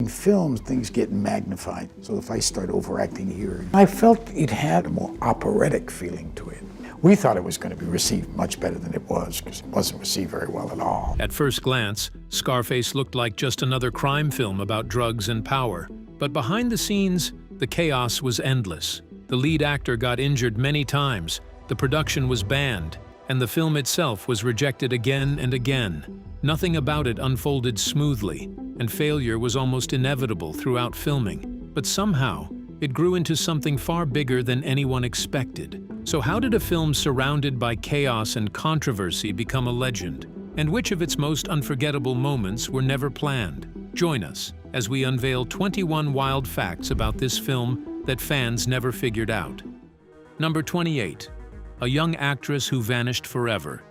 film, things get magnified. So if I start overacting here, I felt it had a more operatic feeling to it. We thought it was going to be received much better than it was, because it wasn't received very well at all. At first glance, Scarface looked like just another crime film about drugs and power. But behind the scenes, the chaos was endless. The lead actor got injured many times, the production was banned, and the film itself was rejected again and again. Nothing about it unfolded smoothly, and failure was almost inevitable throughout filming. But somehow, it grew into something far bigger than anyone expected. So how did a film surrounded by chaos and controversy become a legend? And which of its most unforgettable moments were never planned? Join us as we unveil 21 wild facts about this film that fans never figured out. Number 28. A young actress who vanished forever.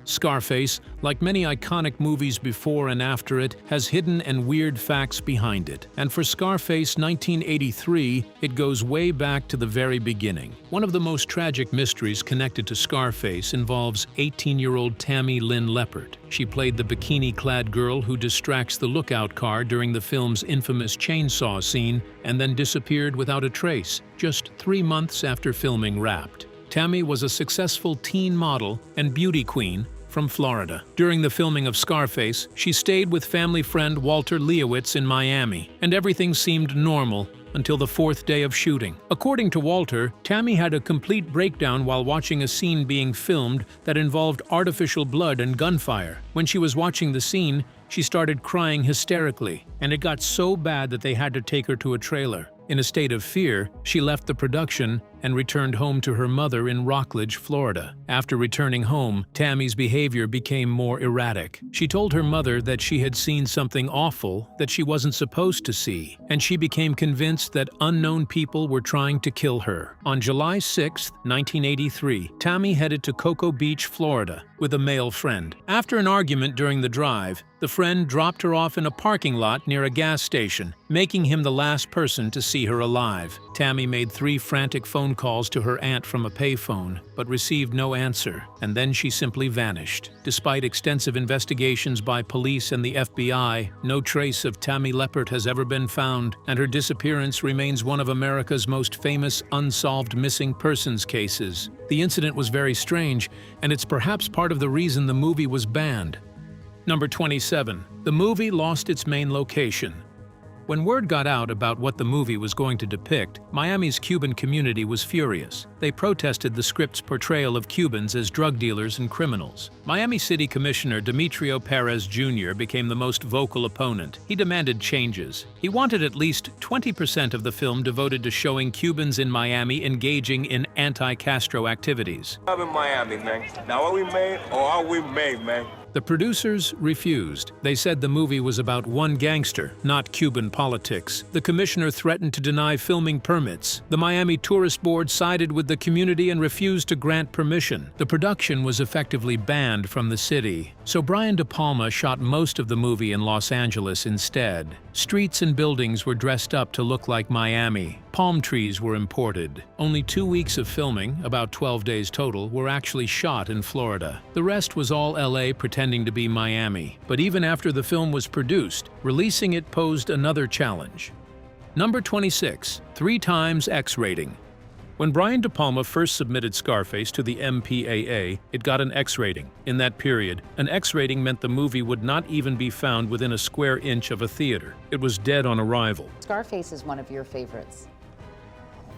Scarface, like many iconic movies before and after it, has hidden and weird facts behind it. And for Scarface 1983, it goes way back to the very beginning. One of the most tragic mysteries connected to Scarface involves 18-year-old Tammy Leopard. She played the bikini-clad girl who distracts the lookout car during the film's infamous chainsaw scene and then disappeared without a trace, just 3 months after filming wrapped. Tammy was a successful teen model and beauty queen from Florida. During the filming of Scarface, she stayed with family friend Walter Leowitz in Miami, and everything seemed normal until the 4th day of shooting. According to Walter, Tammy had a complete breakdown while watching a scene being filmed that involved artificial blood and gunfire. When she was watching the scene, she started crying hysterically, and it got so bad that they had to take her to a trailer. In a state of fear, she left the production and returned home to her mother in Rockledge, Florida. After returning home, Tammy's behavior became more erratic. She told her mother that she had seen something awful that she wasn't supposed to see, and she became convinced that unknown people were trying to kill her. On July 6, 1983, Tammy headed to Cocoa Beach, Florida, with a male friend. After an argument during the drive, the friend dropped her off in a parking lot near a gas station, making him the last person to see her alive. Tammy made 3 frantic phone calls to her aunt from a payphone, but received no answer, and then she simply vanished. Despite extensive investigations by police and the FBI, no trace of Tammy Leopard has ever been found, and her disappearance remains one of America's most famous unsolved missing persons cases. The incident was very strange, and it's perhaps part of the reason the movie was banned. Number 27. The movie lost its main location. When word got out about what the movie was going to depict, Miami's Cuban community was furious. They protested the script's portrayal of Cubans as drug dealers and criminals. Miami City Commissioner Demetrio Perez Jr. became the most vocal opponent. He demanded changes. He wanted at least 20% of the film devoted to showing Cubans in Miami engaging in anti-Castro activities. I'm in Miami, man. Now are we made or are we made, man? The producers refused. They said the movie was about one gangster, not Cuban politics. The commissioner threatened to deny filming permits. The Miami Tourist Board sided with the community and refused to grant permission. The production was effectively banned from the city. So Brian De Palma shot most of the movie in Los Angeles instead. Streets and buildings were dressed up to look like Miami. Palm trees were imported. Only 2 weeks of filming, about 12 days total, were actually shot in Florida. The rest was all LA pretending to be Miami. But even after the film was produced, releasing it posed another challenge. Number 26. 3 times X rating. When Brian De Palma first submitted Scarface to the MPAA, it got an X rating. In that period, an X rating meant the movie would not even be found within a square inch of a theater. It was dead on arrival. Scarface is one of your favorites.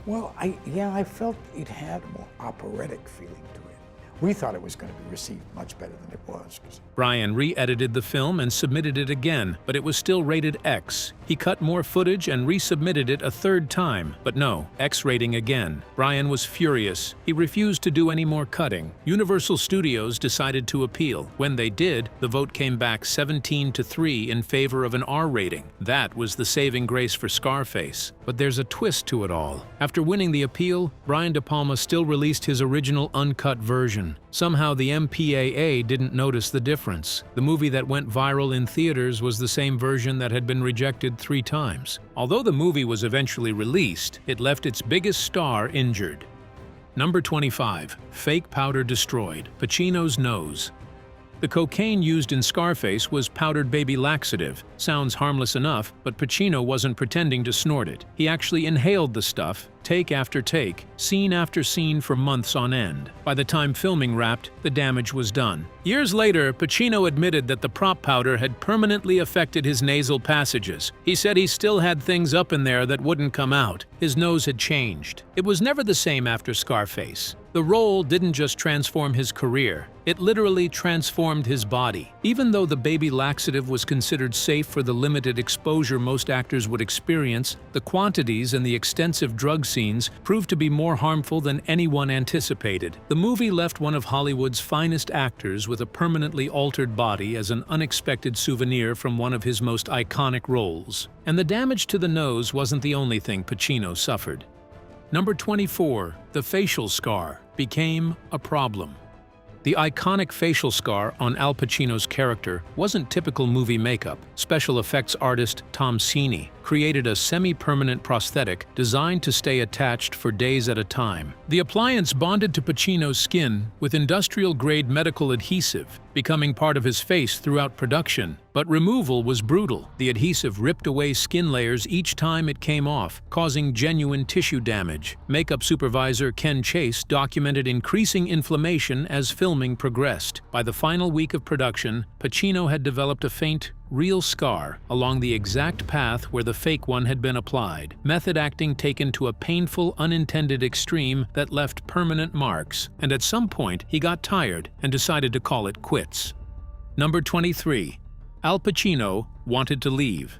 Well, I felt it had a more operatic feeling to it. We thought it was going to be received much better than it was. Brian re-edited the film and submitted it again, but it was still rated X. He cut more footage and resubmitted it a 3rd time, but no, X rating again. Brian was furious. He refused to do any more cutting. Universal Studios decided to appeal. When they did, the vote came back 17-3 in favor of an R rating. That was the saving grace for Scarface. But there's a twist to it all. After winning the appeal, Brian De Palma still released his original uncut version. Somehow the MPAA didn't notice the difference. The movie that went viral in theaters was the same version that had been rejected 3 times. Although the movie was eventually released, it left its biggest star injured. Number 25. Fake powder destroyed. Pacino's nose. The cocaine used in Scarface was powdered baby laxative. Sounds harmless enough, but Pacino wasn't pretending to snort it. He actually inhaled the stuff, take after take, scene after scene for months on end. By the time filming wrapped, the damage was done. Years later, Pacino admitted that the prop powder had permanently affected his nasal passages. He said he still had things up in there that wouldn't come out. His nose had changed. It was never the same after Scarface. The role didn't just transform his career, it literally transformed his body. Even though the baby laxative was considered safe for the limited exposure most actors would experience, the quantities and the extensive drug scenes proved to be more harmful than anyone anticipated. The movie left one of Hollywood's finest actors with a permanently altered body as an unexpected souvenir from one of his most iconic roles. And the damage to the nose wasn't the only thing Pacino suffered. Number 24, the facial scar, became a problem. The iconic facial scar on Al Pacino's character wasn't typical movie makeup. Special effects artist Tom Savini created a semi-permanent prosthetic designed to stay attached for days at a time. The appliance bonded to Pacino's skin with industrial-grade medical adhesive, becoming part of his face throughout production. But removal was brutal. The adhesive ripped away skin layers each time it came off, causing genuine tissue damage. Makeup supervisor Ken Chase documented increasing inflammation as filming progressed. By the final week of production, Pacino had developed a faint, real scar along the exact path where the fake one had been applied. Method acting taken to a painful, unintended extreme that left permanent marks. And at some point, he got tired and decided to call it quits. Number 23. Al Pacino wanted to leave.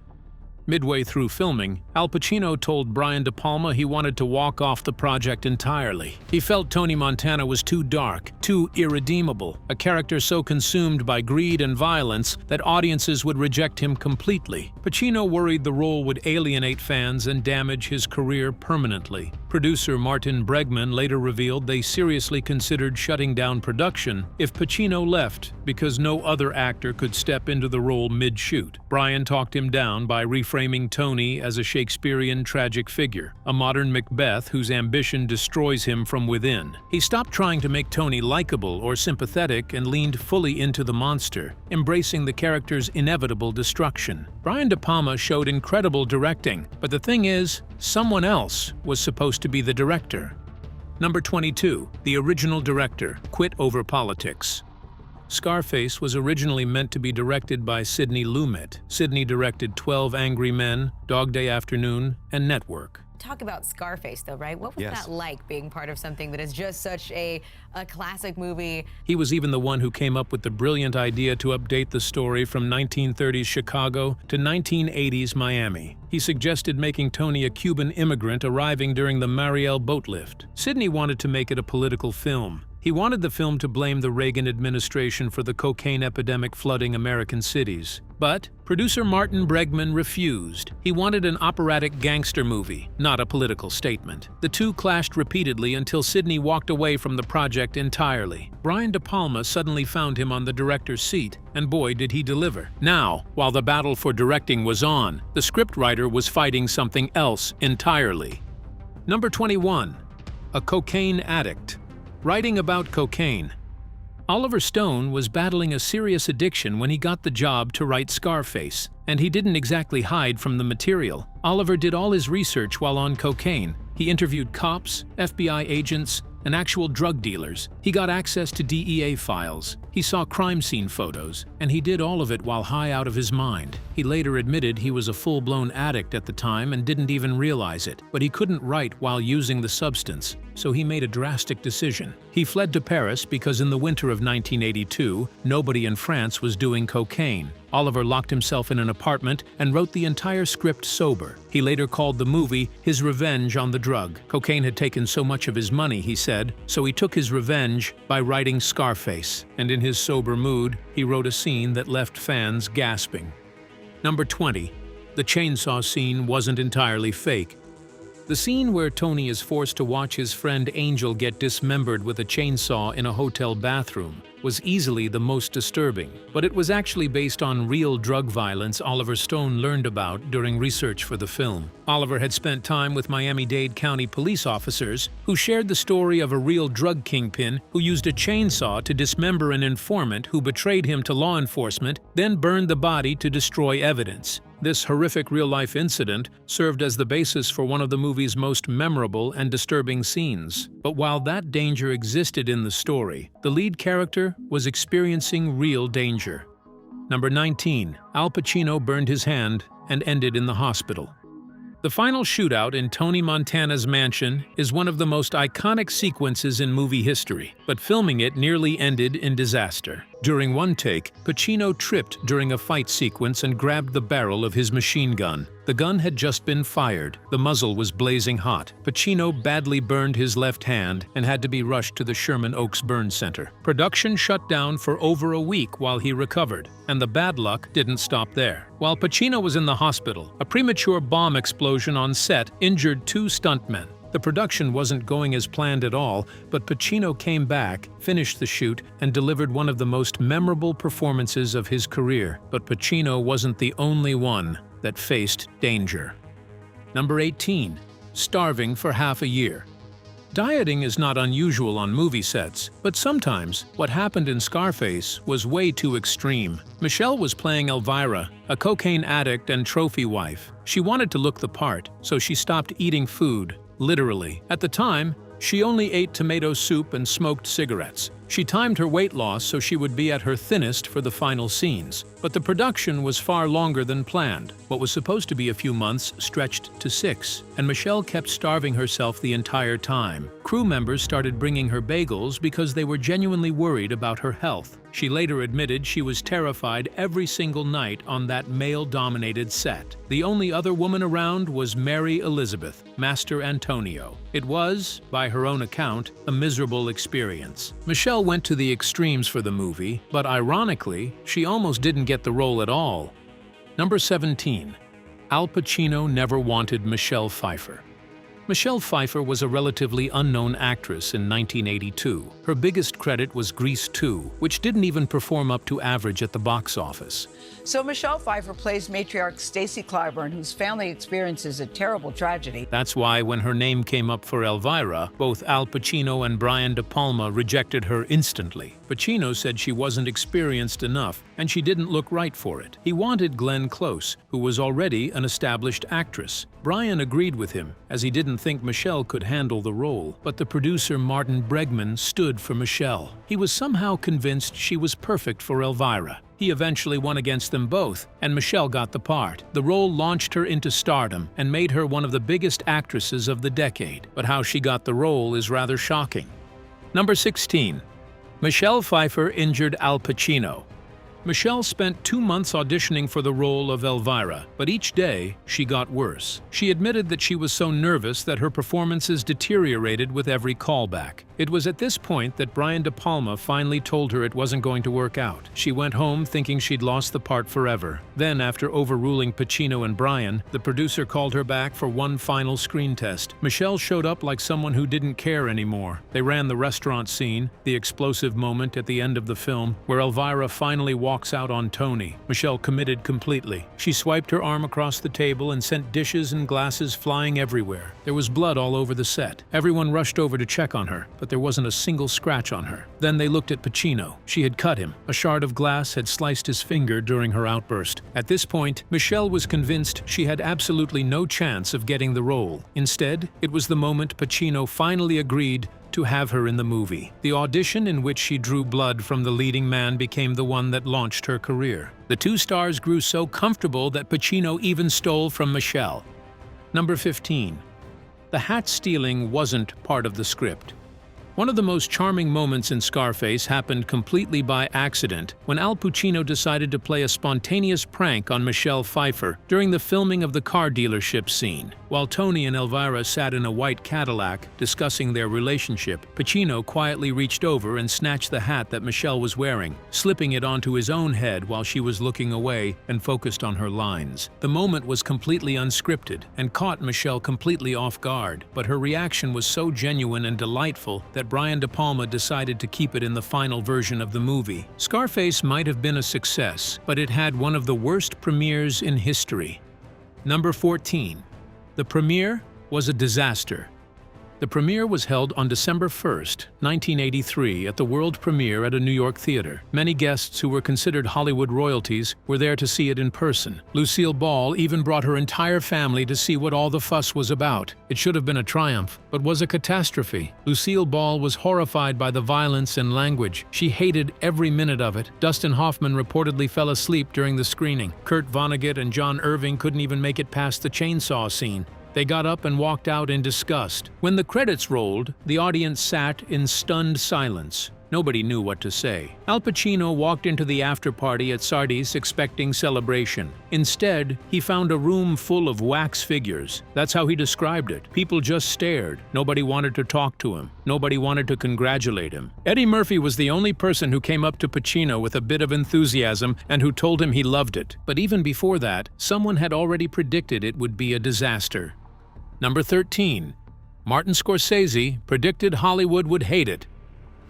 Midway through filming, Al Pacino told Brian De Palma he wanted to walk off the project entirely. He felt Tony Montana was too dark, too irredeemable, a character so consumed by greed and violence that audiences would reject him completely. Pacino worried the role would alienate fans and damage his career permanently. Producer Martin Bregman later revealed they seriously considered shutting down production if Pacino left because no other actor could step into the role mid-shoot. Brian talked him down by reframing Tony as a Shakespearean tragic figure, a modern Macbeth whose ambition destroys him from within. He stopped trying to make Tony likable or sympathetic and leaned fully into the monster, embracing the character's inevitable destruction. Brian De Palma showed incredible directing, but the thing is, someone else was supposed to be the director. Number 22. The original director quit over politics. Scarface was originally meant to be directed by Sidney Lumet. Sidney directed 12 Angry Men, Dog Day Afternoon, and Network. Talk about Scarface, though, right? What was that like, being part of something that is just such a classic movie? He was even the one who came up with the brilliant idea to update the story from 1930s Chicago to 1980s Miami. He suggested making Tony a Cuban immigrant arriving during the Mariel boat lift. Sidney wanted to make it a political film. He wanted the film to blame the Reagan administration for the cocaine epidemic flooding American cities. But producer Martin Bregman refused. He wanted an operatic gangster movie, not a political statement. The two clashed repeatedly until Sidney walked away from the project entirely. Brian De Palma suddenly found him on the director's seat, and boy did he deliver. Now, while the battle for directing was on, the scriptwriter was fighting something else entirely. Number 21. A cocaine addict. Writing about cocaine. Oliver Stone was battling a serious addiction when he got the job to write Scarface, and he didn't exactly hide from the material. Oliver did all his research while on cocaine. He interviewed cops, FBI agents, and actual drug dealers. He got access to DEA files. He saw crime scene photos, and he did all of it while high out of his mind. He later admitted he was a full-blown addict at the time and didn't even realize it, but he couldn't write while using the substance, so he made a drastic decision. He fled to Paris because in the winter of 1982, nobody in France was doing cocaine. Oliver locked himself in an apartment and wrote the entire script sober. He later called the movie his revenge on the drug. Cocaine had taken so much of his money, he said, so he took his revenge by writing Scarface. And in his sober mood, he wrote a scene that left fans gasping. Number 20. The chainsaw scene wasn't entirely fake. The scene where Tony is forced to watch his friend Angel get dismembered with a chainsaw in a hotel bathroom was easily the most disturbing, but it was actually based on real drug violence Oliver Stone learned about during research for the film. Oliver had spent time with Miami-Dade County police officers who shared the story of a real drug kingpin who used a chainsaw to dismember an informant who betrayed him to law enforcement, then burned the body to destroy evidence. This horrific real-life incident served as the basis for one of the movie's most memorable and disturbing scenes. But while that danger existed in the story, the lead character was experiencing real danger. Number 19. Al Pacino burned his hand and ended in the hospital. The final shootout in Tony Montana's mansion is one of the most iconic sequences in movie history, but filming it nearly ended in disaster. During one take, Pacino tripped during a fight sequence and grabbed the barrel of his machine gun. The gun had just been fired. The muzzle was blazing hot. Pacino badly burned his left hand and had to be rushed to the Sherman Oaks Burn Center. Production shut down for over a week while he recovered, and the bad luck didn't stop there. While Pacino was in the hospital, a premature bomb explosion on set injured 2 stuntmen. The production wasn't going as planned at all, but Pacino came back, finished the shoot, and delivered one of the most memorable performances of his career. But Pacino wasn't the only one that faced danger. Number 18. Starving for half a year. Dieting is not unusual on movie sets, but sometimes what happened in Scarface was way too extreme. Michelle was playing Elvira, a cocaine addict and trophy wife. She wanted to look the part, so she stopped eating food. Literally. At the time, she only ate tomato soup and smoked cigarettes. She timed her weight loss so she would be at her thinnest for the final scenes. But the production was far longer than planned. What was supposed to be a few months stretched to 6, and Michelle kept starving herself the entire time. Crew members started bringing her bagels because they were genuinely worried about her health. She later admitted she was terrified every single night on that male-dominated set. The only other woman around was Mary Elizabeth, Master Antonio. It was, by her own account, a miserable experience. Michelle went to the extremes for the movie, but ironically, she almost didn't get the role at all. Number 17. Al Pacino never wanted Michelle Pfeiffer. Michelle Pfeiffer was a relatively unknown actress in 1982. Her biggest credit was Grease 2, which didn't even perform up to average at the box office. So Michelle Pfeiffer plays matriarch Stacy Clyburn, whose family experiences a terrible tragedy. That's why when her name came up for Elvira, both Al Pacino and Brian De Palma rejected her instantly. Pacino said she wasn't experienced enough, and she didn't look right for it. He wanted Glenn Close, who was already an established actress. Brian agreed with him, as he didn't think Michelle could handle the role, but the producer Martin Bregman stood for Michelle. He was somehow convinced she was perfect for Elvira. He eventually won against them both, and Michelle got the part. The role launched her into stardom and made her one of the biggest actresses of the decade, but how she got the role is rather shocking. Number 16. Michelle Pfeiffer injured Al Pacino. Michelle spent 2 months auditioning for the role of Elvira, but each day she got worse. She admitted that she was so nervous that her performances deteriorated with every callback. It was at this point that Brian De Palma finally told her it wasn't going to work out. She went home thinking she'd lost the part forever. Then, after overruling Pacino and Brian, the producer called her back for one final screen test. Michelle showed up like someone who didn't care anymore. They ran the restaurant scene, the explosive moment at the end of the film, where Elvira finally walks out on Tony. Michelle committed completely. She swiped her arm across the table and sent dishes and glasses flying everywhere. There was blood all over the set. Everyone rushed over to check on her, but there wasn't a single scratch on her. Then they looked at Pacino. She had cut him. A shard of glass had sliced his finger during her outburst. At this point, Michelle was convinced she had absolutely no chance of getting the role. Instead, it was the moment Pacino finally agreed to have her in the movie. The audition in which she drew blood from the leading man became the one that launched her career. The two stars grew so comfortable that Pacino even stole from Michelle. Number 15. The hat stealing wasn't part of the script. One of the most charming moments in Scarface happened completely by accident when Al Pacino decided to play a spontaneous prank on Michelle Pfeiffer during the filming of the car dealership scene. While Tony and Elvira sat in a white Cadillac discussing their relationship, Pacino quietly reached over and snatched the hat that Michelle was wearing, slipping it onto his own head while she was looking away and focused on her lines. The moment was completely unscripted and caught Michelle completely off guard, but her reaction was so genuine and delightful that Brian De Palma decided to keep it in the final version of the movie. Scarface might have been a success, but it had one of the worst premieres in history. Number 14. The premiere was a disaster. The premiere was held on December 1st, 1983 at the world premiere at a New York theater. Many guests who were considered Hollywood royalties were there to see it in person. Lucille Ball even brought her entire family to see what all the fuss was about. It should have been a triumph, but was a catastrophe. Lucille Ball was horrified by the violence and language. She hated every minute of it. Dustin Hoffman reportedly fell asleep during the screening. Kurt Vonnegut and John Irving couldn't even make it past the chainsaw scene. They got up and walked out in disgust. When the credits rolled, the audience sat in stunned silence. Nobody knew what to say. Al Pacino walked into the after-party at Sardi's expecting celebration. Instead, he found a room full of wax figures. That's how he described it. People just stared. Nobody wanted to talk to him. Nobody wanted to congratulate him. Eddie Murphy was the only person who came up to Pacino with a bit of enthusiasm and who told him he loved it. But even before that, someone had already predicted it would be a disaster. Number 13. Martin Scorsese predicted Hollywood would hate it.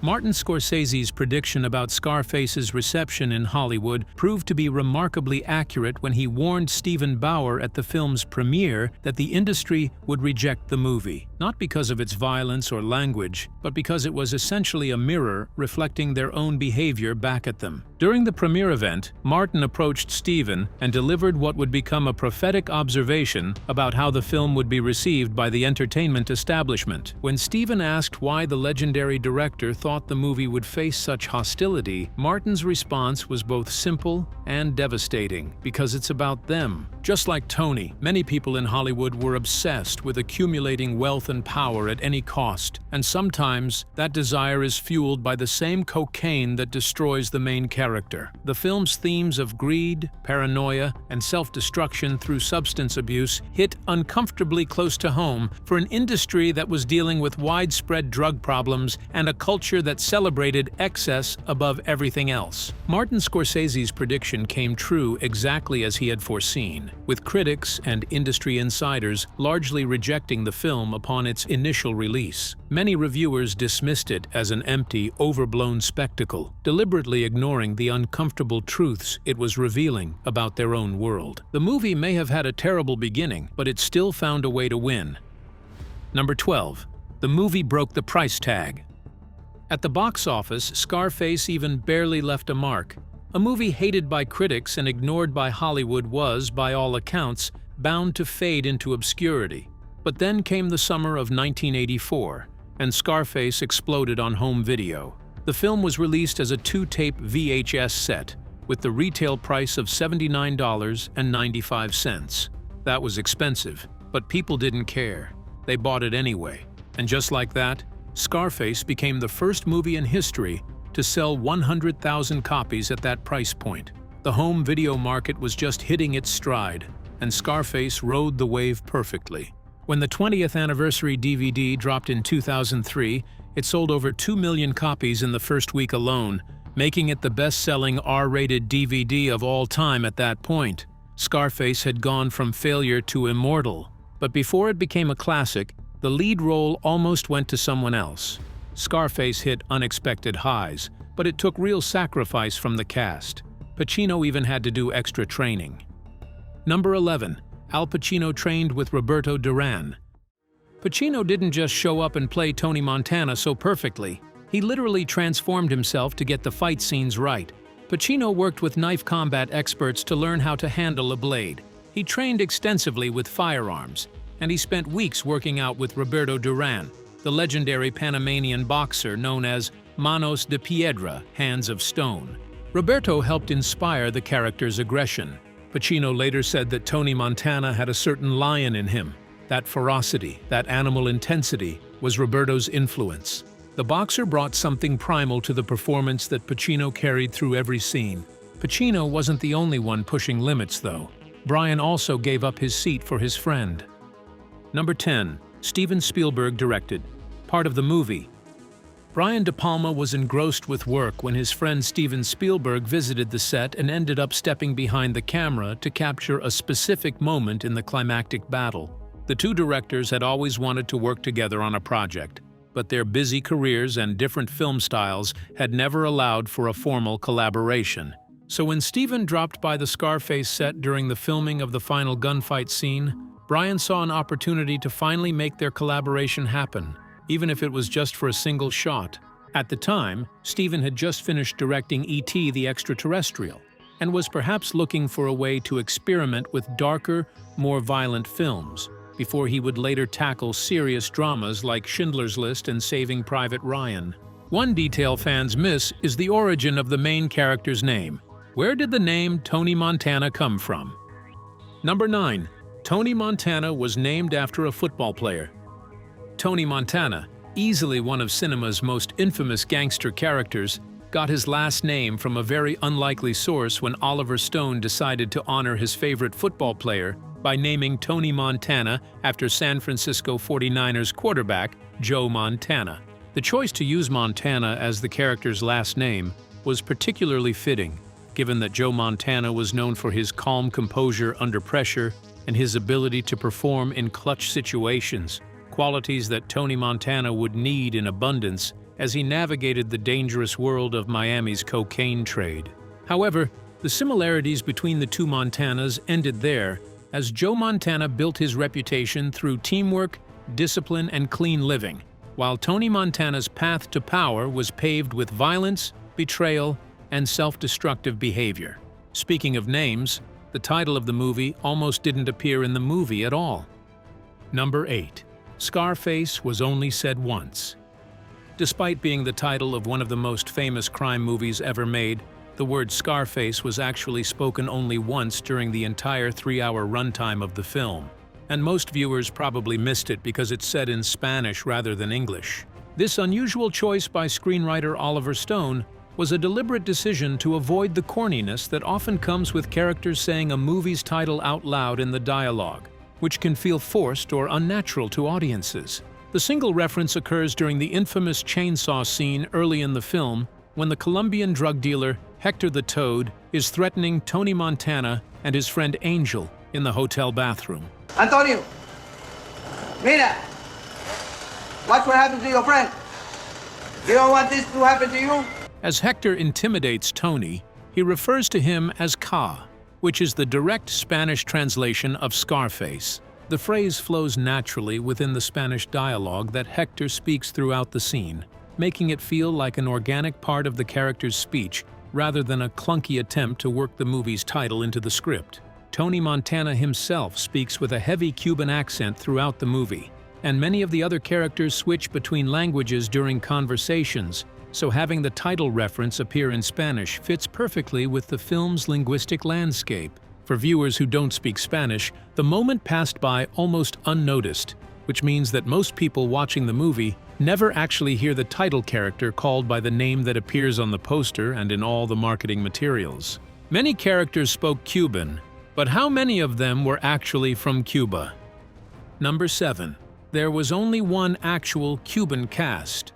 Martin Scorsese's prediction about Scarface's reception in Hollywood proved to be remarkably accurate when he warned Stephen Bauer at the film's premiere that the industry would reject the movie, not because of its violence or language, but because it was essentially a mirror reflecting their own behavior back at them. During the premiere event, Martin approached Stephen and delivered what would become a prophetic observation about how the film would be received by the entertainment establishment. When Stephen asked why the legendary director thought the movie would face such hostility, Martin's response was both simple and devastating, because it's about them. Just like Tony, many people in Hollywood were obsessed with accumulating wealth and power at any cost, and sometimes that desire is fueled by the same cocaine that destroys the main character. The film's themes of greed, paranoia, and self-destruction through substance abuse hit uncomfortably close to home for an industry that was dealing with widespread drug problems and a culture that celebrated excess above everything else. Martin Scorsese's prediction came true exactly as he had foreseen, with critics and industry insiders largely rejecting the film upon its initial release. Many reviewers dismissed it as an empty, overblown spectacle, deliberately ignoring the uncomfortable truths it was revealing about their own world. The movie may have had a terrible beginning, but it still found a way to win. Number 12. The movie broke the price tag. At the box office, Scarface even barely left a mark. A movie hated by critics and ignored by Hollywood was, by all accounts, bound to fade into obscurity. But then came the summer of 1984, and Scarface exploded on home video. The film was released as a 2-tape VHS set, with the retail price of $79.95. That was expensive, but people didn't care. They bought it anyway. And just like that, Scarface became the first movie in history to sell 100,000 copies at that price point. The home video market was just hitting its stride, and Scarface rode the wave perfectly. When the 20th anniversary DVD dropped in 2003, it sold over 2 million copies in the first week alone, making it the best-selling R-rated DVD of all time at that point. Scarface had gone from failure to immortal, but before it became a classic, the lead role almost went to someone else. Scarface hit unexpected highs, but it took real sacrifice from the cast. Pacino even had to do extra training. Number 11. Al Pacino trained with Roberto Duran. Pacino didn't just show up and play Tony Montana so perfectly. He literally transformed himself to get the fight scenes right. Pacino worked with knife combat experts to learn how to handle a blade. He trained extensively with firearms, and he spent weeks working out with Roberto Duran, the legendary Panamanian boxer known as Manos de Piedra, Hands of Stone. Roberto helped inspire the character's aggression. Pacino later said that Tony Montana had a certain lion in him. That ferocity, that animal intensity, was Roberto's influence. The boxer brought something primal to the performance that Pacino carried through every scene. Pacino wasn't the only one pushing limits, though. Brian also gave up his seat for his friend. Number 10. Steven Spielberg directed. Part of the movie. Brian De Palma was engrossed with work when his friend Steven Spielberg visited the set and ended up stepping behind the camera to capture a specific moment in the climactic battle. The two directors had always wanted to work together on a project, but their busy careers and different film styles had never allowed for a formal collaboration. So when Steven dropped by the Scarface set during the filming of the final gunfight scene, Brian saw an opportunity to finally make their collaboration happen, even if it was just for a single shot. At the time, Steven had just finished directing E.T. the Extraterrestrial, and was perhaps looking for a way to experiment with darker, more violent films, before he would later tackle serious dramas like Schindler's List and Saving Private Ryan. One detail fans miss is the origin of the main character's name. Where did the name Tony Montana come from? Number 9. Tony Montana was named after a football player. Tony Montana, easily one of cinema's most infamous gangster characters, got his last name from a very unlikely source when Oliver Stone decided to honor his favorite football player by naming Tony Montana after San Francisco 49ers quarterback Joe Montana. The choice to use Montana as the character's last name was particularly fitting, given that Joe Montana was known for his calm composure under pressure and his ability to perform in clutch situations, qualities that Tony Montana would need in abundance as he navigated the dangerous world of Miami's cocaine trade. However, the similarities between the two Montanas ended there, as Joe Montana built his reputation through teamwork, discipline, and clean living, while Tony Montana's path to power was paved with violence, betrayal, and self-destructive behavior. Speaking of names, the title of the movie almost didn't appear in the movie at all. Number 8. Scarface was only said once. Despite being the title of one of the most famous crime movies ever made, the word Scarface was actually spoken only once during the entire 3-hour runtime of the film, and most viewers probably missed it because it's said in Spanish rather than English. This unusual choice by screenwriter Oliver Stone was a deliberate decision to avoid the corniness that often comes with characters saying a movie's title out loud in the dialogue, which can feel forced or unnatural to audiences. The single reference occurs during the infamous chainsaw scene early in the film when the Colombian drug dealer Hector the Toad is threatening Tony Montana and his friend Angel in the hotel bathroom. Antonio, mira, watch what happens to your friend. You don't want this to happen to you? As Hector intimidates Tony, he refers to him as Ka, which is the direct Spanish translation of Scarface. The phrase flows naturally within the Spanish dialogue that Hector speaks throughout the scene, making it feel like an organic part of the character's speech rather than a clunky attempt to work the movie's title into the script. Tony Montana himself speaks with a heavy Cuban accent throughout the movie, and many of the other characters switch between languages during conversations, so having the title reference appear in Spanish fits perfectly with the film's linguistic landscape. For viewers who don't speak Spanish, the moment passed by almost unnoticed, which means that most people watching the movie never actually hear the title character called by the name that appears on the poster and in all the marketing materials. Many characters spoke Cuban, but how many of them were actually from Cuba? Number 7. There was only one actual Cuban cast.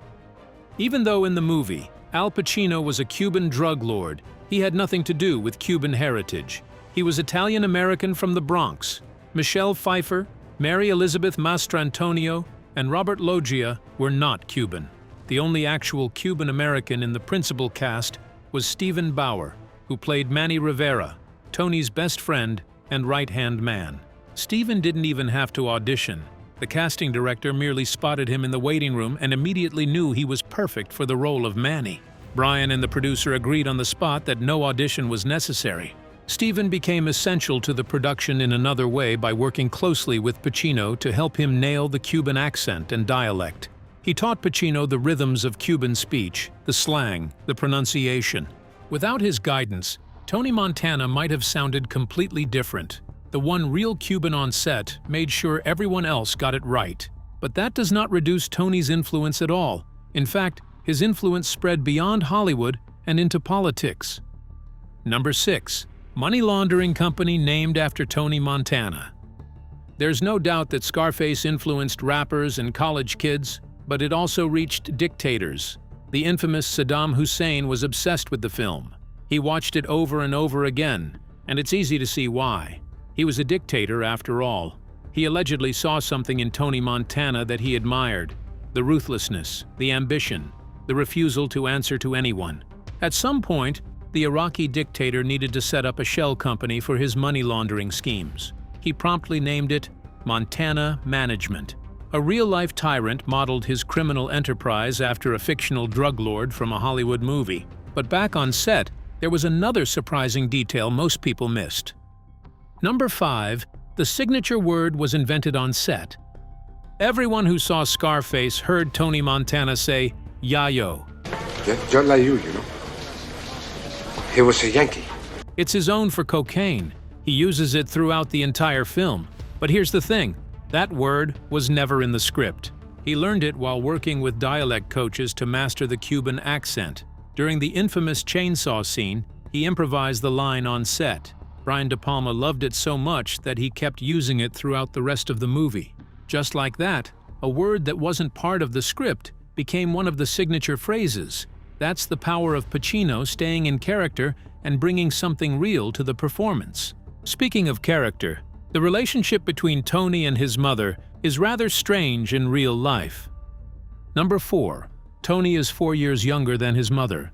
Even though in the movie, Al Pacino was a Cuban drug lord, he had nothing to do with Cuban heritage. He was Italian-American from the Bronx. Michelle Pfeiffer, Mary Elizabeth Mastrantonio, and Robert Loggia were not Cuban. The only actual Cuban-American in the principal cast was Stephen Bauer, who played Manny Rivera, Tony's best friend and right-hand man. Stephen didn't even have to audition. The casting director merely spotted him in the waiting room and immediately knew he was perfect for the role of Manny. Brian and the producer agreed on the spot that no audition was necessary. Stephen became essential to the production in another way by working closely with Pacino to help him nail the Cuban accent and dialect. He taught Pacino the rhythms of Cuban speech, the slang, the pronunciation. Without his guidance, Tony Montana might have sounded completely different. The one real Cuban on set made sure everyone else got it right. But that does not reduce Tony's influence at all. In fact, his influence spread beyond Hollywood and into politics. Number 6. Money laundering company named after Tony Montana. There's no doubt that Scarface influenced rappers and college kids, but it also reached dictators. The infamous Saddam Hussein was obsessed with the film. He watched it over and over again, and it's easy to see why. He was a dictator after all. He allegedly saw something in Tony Montana that he admired: the ruthlessness, the ambition, the refusal to answer to anyone. At some point, the Iraqi dictator needed to set up a shell company for his money laundering schemes. He promptly named it Montana Management. A real-life tyrant modeled his criminal enterprise after a fictional drug lord from a Hollywood movie. But back on set, there was another surprising detail most people missed. Number 5. The signature word was invented on set. Everyone who saw Scarface heard Tony Montana say, "Yayo." Just like you know. He was a Yankee. It's his own for cocaine. He uses it throughout the entire film. But here's the thing, that word was never in the script. He learned it while working with dialect coaches to master the Cuban accent. During the infamous chainsaw scene, he improvised the line on set. Brian De Palma loved it so much that he kept using it throughout the rest of the movie. Just like that, a word that wasn't part of the script became one of the signature phrases. That's the power of Pacino staying in character and bringing something real to the performance. Speaking of character, the relationship between Tony and his mother is rather strange in real life. Number 4. Tony is 4 years younger than his mother.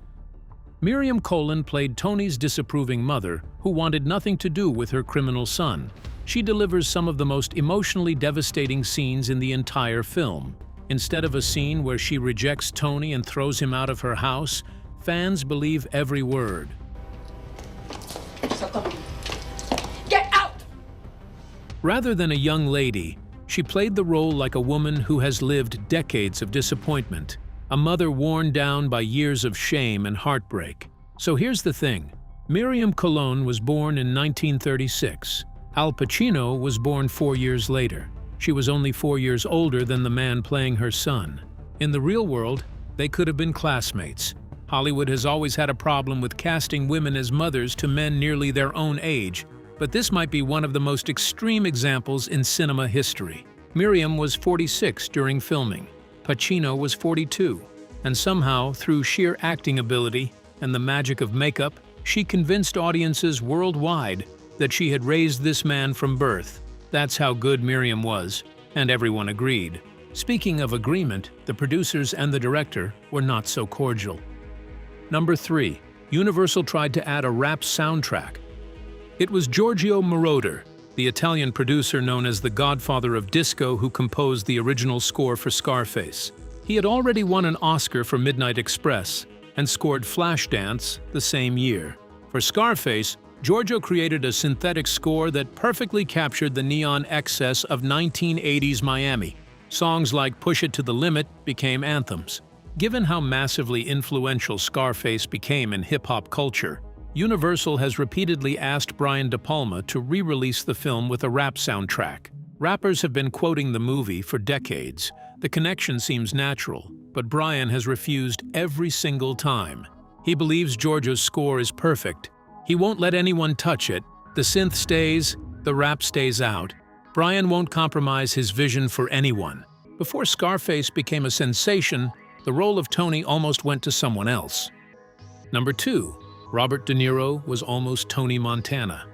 Miriam Colin played Tony's disapproving mother, who wanted nothing to do with her criminal son. She delivers some of the most emotionally devastating scenes in the entire film. Instead of a scene where she rejects Tony and throws him out of her house, fans believe every word. Get out! Rather than a young lady, she played the role like a woman who has lived decades of disappointment, a mother worn down by years of shame and heartbreak. So here's the thing. Miriam Colon was born in 1936. Al Pacino was born 4 years later. She was only 4 years older than the man playing her son. In the real world, they could have been classmates. Hollywood has always had a problem with casting women as mothers to men nearly their own age, but this might be one of the most extreme examples in cinema history. Miriam was 46 during filming. Pacino was 42, and somehow, through sheer acting ability and the magic of makeup, she convinced audiences worldwide that she had raised this man from birth. That's how good Miriam was, and everyone agreed. Speaking of agreement, the producers and the director were not so cordial. Number 3. Universal tried to add a rap soundtrack. It was Giorgio Moroder, the Italian producer known as the godfather of disco, who composed the original score for Scarface. He had already won an Oscar for Midnight Express and scored Flashdance the same year. For Scarface, Giorgio created a synthetic score that perfectly captured the neon excess of 1980s Miami. Songs like Push It to the Limit became anthems. Given how massively influential Scarface became in hip-hop culture, Universal has repeatedly asked Brian De Palma to re-release the film with a rap soundtrack. Rappers have been quoting the movie for decades. The connection seems natural, but Brian has refused every single time. He believes Giorgio's score is perfect. He won't let anyone touch it. The synth stays, the rap stays out. Brian won't compromise his vision for anyone. Before Scarface became a sensation, the role of Tony almost went to someone else. Number 2. Robert De Niro was almost Tony Montana.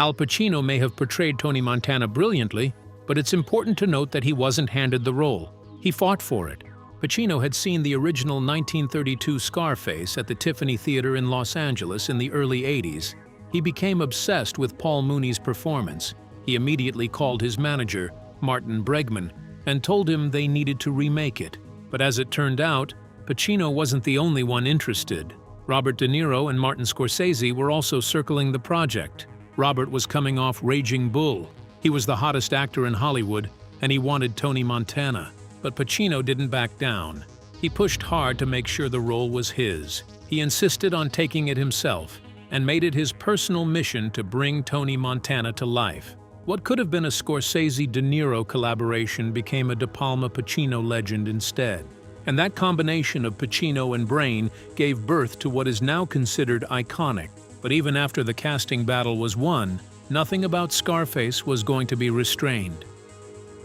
Al Pacino may have portrayed Tony Montana brilliantly, but it's important to note that he wasn't handed the role. He fought for it. Pacino had seen the original 1932 Scarface at the Tiffany Theater in Los Angeles in the early 80s. He became obsessed with Paul Mooney's performance. He immediately called his manager, Martin Bregman, and told him they needed to remake it. But as it turned out, Pacino wasn't the only one interested. Robert De Niro and Martin Scorsese were also circling the project. Robert was coming off Raging Bull. He was the hottest actor in Hollywood, and he wanted Tony Montana. But Pacino didn't back down. He pushed hard to make sure the role was his. He insisted on taking it himself, and made it his personal mission to bring Tony Montana to life. What could have been a Scorsese-De Niro collaboration became a De Palma-Pacino legend instead. And that combination of Pacino and brain gave birth to what is now considered iconic. But even after the casting battle was won, nothing about Scarface was going to be restrained.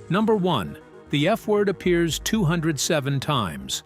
Number 1. The F-word appears 207 times.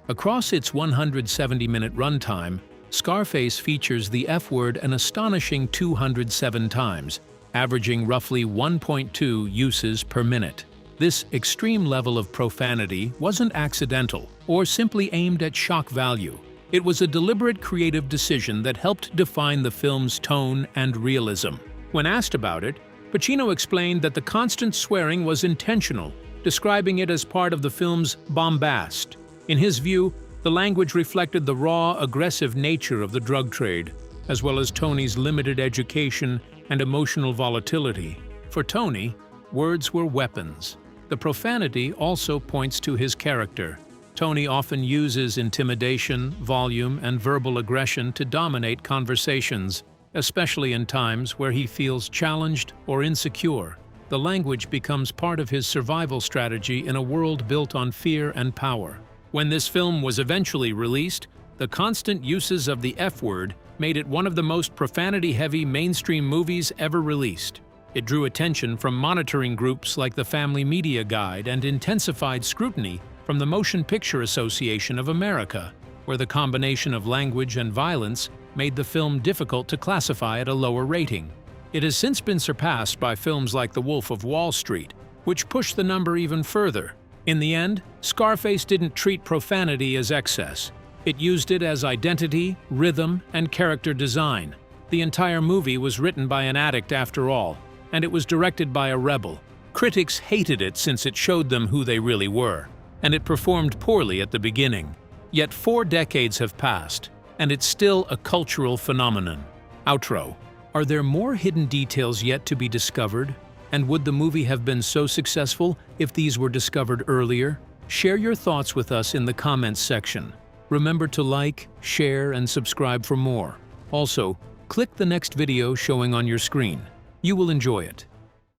Across its 170-minute runtime, Scarface features the F-word an astonishing 207 times, averaging roughly 1.2 uses per minute. This extreme level of profanity wasn't accidental or simply aimed at shock value. It was a deliberate creative decision that helped define the film's tone and realism. When asked about it, Pacino explained that the constant swearing was intentional, describing it as part of the film's bombast. In his view, the language reflected the raw, aggressive nature of the drug trade, as well as Tony's limited education and emotional volatility. For Tony, words were weapons. The profanity also points to his character. Tony often uses intimidation, volume, and verbal aggression to dominate conversations, especially in times where he feels challenged or insecure. The language becomes part of his survival strategy in a world built on fear and power. When this film was eventually released, the constant uses of the F-word made it one of the most profanity-heavy mainstream movies ever released. It drew attention from monitoring groups like the Family Media Guide and intensified scrutiny from the Motion Picture Association of America, where the combination of language and violence made the film difficult to classify at a lower rating. It has since been surpassed by films like The Wolf of Wall Street, which pushed the number even further. In the end, Scarface didn't treat profanity as excess. It used it as identity, rhythm, and character design. The entire movie was written by an addict after all, and it was directed by a rebel. Critics hated it since it showed them who they really were, and it performed poorly at the beginning. Yet 4 decades have passed, and it's still a cultural phenomenon. Outro. Are there more hidden details yet to be discovered? And would the movie have been so successful if these were discovered earlier? Share your thoughts with us in the comments section. Remember to like, share, and subscribe for more. Also, click the next video showing on your screen. You will enjoy it.